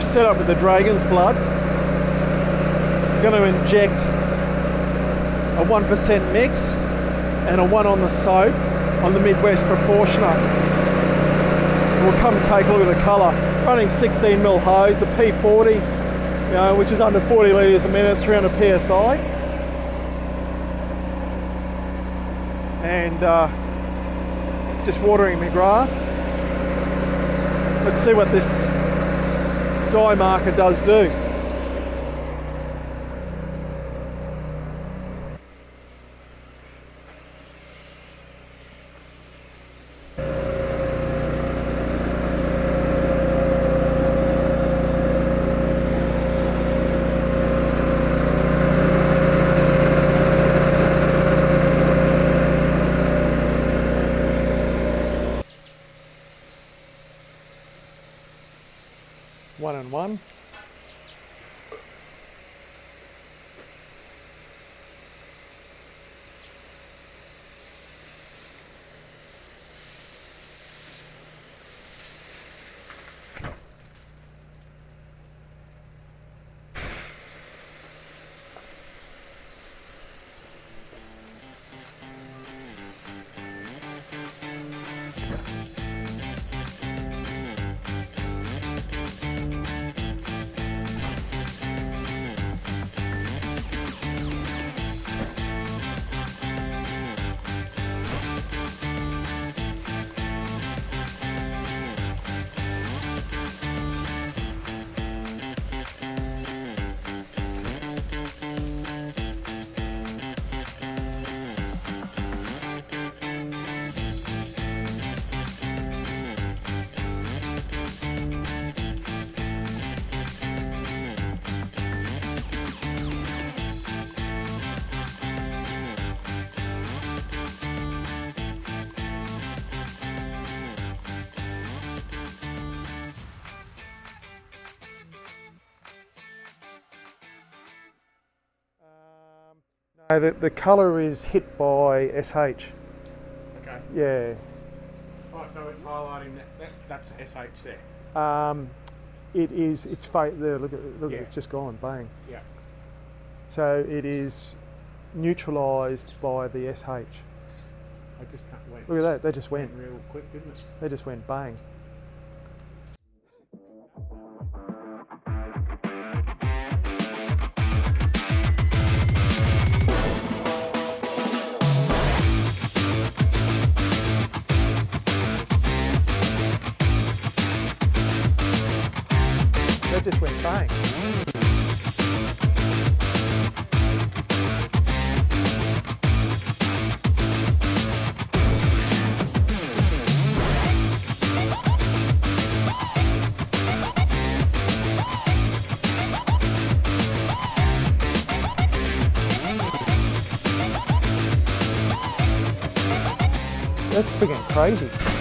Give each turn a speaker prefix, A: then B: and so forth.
A: set up with the dragon's blood. I'm going to inject a 1% mix and a 1 on the soap on the Midwest proportioner. We'll come and take a look at the colour. Running 16mm hose, the P40, you know, which is under 40 litres a minute, 300 psi. And just watering my grass. Let's see what this dye marker does do. One and one. No, the colour is hit by SH.
B: Okay.
A: Yeah.
B: Oh, so it's highlighting that's SH there.
A: It is. It's fake. There. Look at
B: Yeah.
A: it's just gone. Bang.
B: Yeah.
A: So it is neutralised by the SH.
B: I just went.
A: Look at that. They just went.
B: Real quick, didn't it?
A: They just went bang. That just went bang. That's freaking crazy.